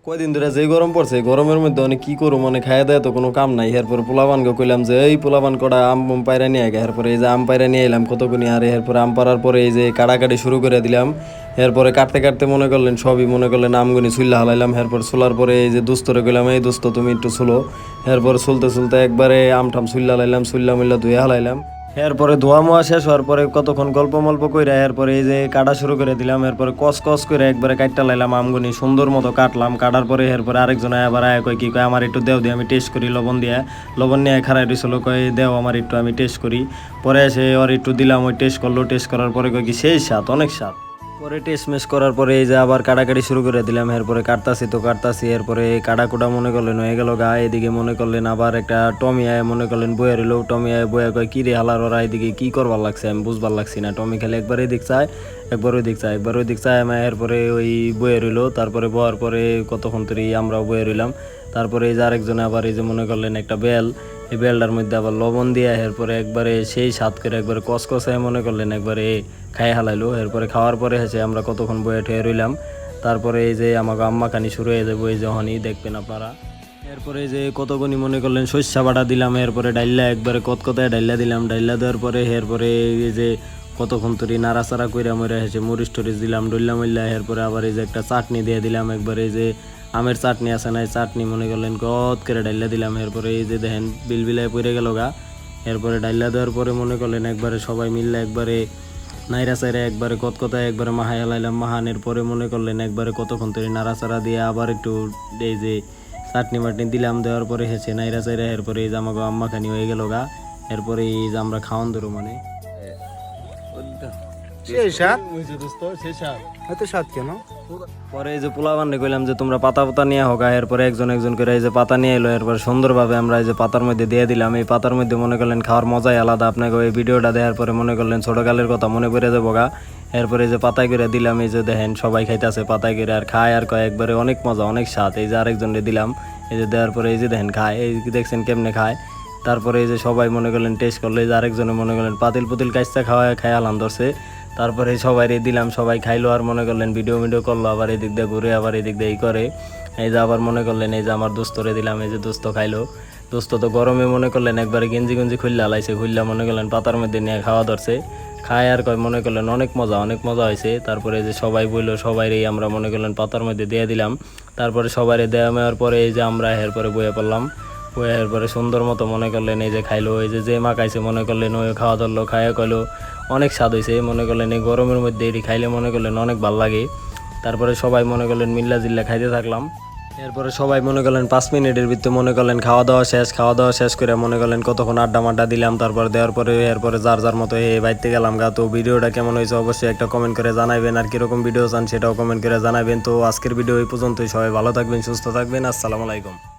কয়দিন ধরে যে গরম পড়ছে এই গরমের মধ্যে অনেক কি করবো মানে খাইয়া দেয় তো কোনো কাম নাই। এরপরে পোলাবানকে কইলাম যে এই পোলাবান কটা আম পায়রা নিয়ে আগে। এরপরে এই যে আম পায়রা নিয়ে এলাম কতক্ষণই, আর এরপরে আম পাড়ার পরে এই যে কাটাকাটি শুরু করে দিলাম। এরপরে কাটতে কাটতে মনে করলেন সবই মনে করলেন আমগুনি চুল্লা হালাইলাম। এরপর চুলার পরে এই যে দোস্তরে কইলাম এই দোস্ত তুমি একটু চুলো। এরপরে চলতে চলতে একবারে আমঠাম চুল্লা হালাইলাম, চুল্লা মুল্লা ধুয়ে হালাইলাম। এরপরে ধোয়া মোয়া শেষ হওয়ার পরে কতক্ষণ গল্প মল্প কইরা এরপরে এই যে কাটা শুরু করে দিলাম। এরপরে কস কস করে একবারে কাটটা লাইলাম আমগুনি সুন্দর মতো কাটলাম। কাটার পরে এরপরে আরেকজন আবার আয় কয় কি কয় আমার একটু দেও দিয়ে আমি টেস্ট করি লবণ দিয়ে। লবণ নিয়ে খারাই দিছিল, কয় দেও আমার একটু আমি টেস্ট করি। পরে এসে ওর একটু দিলাম, ওই টেস্ট করলো। টেস্ট করার পরে কয় কি সেই স্বাদ, অনেক স্বাদ। পরে টেস্ট মেস করার পরে এই যে আবার কাটাকাটি শুরু করে দিলাম। এরপরে কাটতাছি এরপরে কাটাকুটা মনে করলেন হয়ে গেল গা। এদিকে মনে করলেন আবার একটা টমি আয় মনে করলেন বয়ে রইল। টমি আয় বয়ে কয় কি রে হালার ওরা এদিকে কি করবার লাগছে আমি বুঝবার লাগছি না। টমি খেলে একবার এদিক চায় একবার ওই দিক চায়, একবার ওই দিক চায় আমি। এরপরে ওই বয়ে রইল, তারপরে বয়ার পরে কতক্ষণ ধরে আমরাও বয়ে রইলাম। তারপরে এই যে আরেকজনে আবার এই যে মনে করলেন একটা বেল, এই বেলটার মধ্যে আবার লবণ দিয়ে এরপরে একবারে সেই স্বাদ করে একবারে কসকসায় মনে করলেন একবারে খাই হালাইলো। এরপরে খাওয়ার পরে হয়েছে আমরা কতক্ষণ বয়ে ঠয়ে রইলাম। তারপরে এই যে আমাকে আম্মা খানি শুরু হয়ে যাবো এই যখনই দেখবেন আপনারা। এরপরে এই যে কতক্ষণই মনে করলেন শস্যা বাটা দিলাম। এরপরে ডাইল্লা একবারে কতকতায় ডাইল্লা দিলাম। ডাইল্লা দেওয়ার পরে এরপরে এই যে কতক্ষণ তরি নাড়াচাড়া কইরা মরে হেসে মরিচ টরিচ দিলাম ডল্লা মল্লা। এরপরে আবার এই যে একটা চাটনি দিয়ে দিলাম একবারে এই যে আমের চাটনি আছে না, এই চাটনি মনে করলেন কত করে ডাইল্লা দিলাম। এরপরে এই যে দেখেন বিলবিলায় পড়ে গেল গা। এরপরে ডাইল্লা দেওয়ার পরে মনে করলেন একবারে সবাই মিললে একবারে নাইরা চাইরা একবারে কতকতায় একবারে মাহাই হালাইলাম। মাহানের পরে মনে করলেন একবারে কতক্ষণ তরি নাড়াচাড়া দিয়ে আবার একটু এই যে চাটনি মাটনি দিলাম। দেওয়ার পরে হেসে নাইরা চাইরা এরপরে এই যে আমাকে আম্মা খানি হয়ে গেল গা। এরপরে এই যে আমরা খাওয়ান ধরো মানে পরে এই যে পোলা বান্নে কইলাম যে তোমরা পাতা পাতা নিয়ে হোক। এরপরে একজন একজন করে এই যে পাতা নিয়ে এলো। এরপরে সুন্দরভাবে আমরা এই যে পাতার মধ্যে দিয়ে দিলাম। এই পাতার মধ্যে মনে করলেন খাওয়ার মজাই আলাদা। আপনাকে এই ভিডিওটা দেওয়ার পরে মনে করলেন ছোটকালের কথা মনে পড়ে যাবো গা। এরপরে এই যে পাতায় করে দিলাম, এই যে দেখেন সবাই খাইতেছে পাতায় করে আর খায় আর কয় একবারে অনেক মজা অনেক স্বাদ। এই যে আরেকজনকে দিলাম, এই যে দেওয়ার পরে এই যে দেখেন খায়, এই দেখছেন কেমনে খায়। তারপরে এই যে সবাই মনে করলেন টেস্ট করলো। এই যে আরেকজনে মনে করলেন পাতিল পুতিল কাইচা খাওয়ায় খায় আলাম ধরছে। তারপরে সবাই দিলাম, সবাই খাইলো আর মনে করলেন ভিডিও করলো। আবার এদিক দিয়ে ঘুরে আবার এদিক দিয়ে করে এই যে আবার মনে করলেন এই যে আমার দোস্তরে দিলাম, এই যে দোস্ত খাইলো। দোস্ত তো গরমে মনে করলেন একবারে গেঞ্জি গঞ্জি খুললা লাইছে, খুললা মনে করলেন পাতার মধ্যে নিয়ে খাওয়া ধরছে। খায় আর কয় মনে করলেন অনেক মজা হয়েছে। তারপরে যে সবাই বললো সবাইরে আমরা মনে করলেন পাতার মধ্যে দিয়ে দিলাম। তারপরে সবাই দেওয়ার পরে এই যে আমরা এরপরে বয়ে পড়লাম। বয়ে এরপরে সুন্দর মতো মনে করলেন এই যে খাইলো। এই যে মাখাইছে মনে করলেন ওই খাওয়া ধরলো, খাইয়া কইলো অনেক স্বাদ হয়েছে। মনে করলেন এই গরমের মধ্যে এটি খাইলে মনে করলেন অনেক ভালো লাগে। তারপরে সবাই মনে করলেন মিল্লা জিল্লা খাইতে থাকলাম। এরপরে সবাই মনে করলেন 5 মিনিটের ভিতরে মনে করলেন খাওয়া দাওয়া শেষ করে মনে করলেন কতক্ষণ আড্ডা মাড্ডা দিলাম। তারপর দেওয়ার পরে এরপরে যার যার মতো বাইতে গেলাম গা। তো ভিডিওটা কেমন হয়েছে অবশ্যই একটা কমেন্ট করে জানাবেন, আর কিরকম ভিডিও চান সেটাও কমেন্ট করে জানাবেন। তো আজকের ভিডিও এই পর্যন্তই। সবাই ভালো থাকবেন, সুস্থ থাকবেন, আসসালামু আলাইকুম।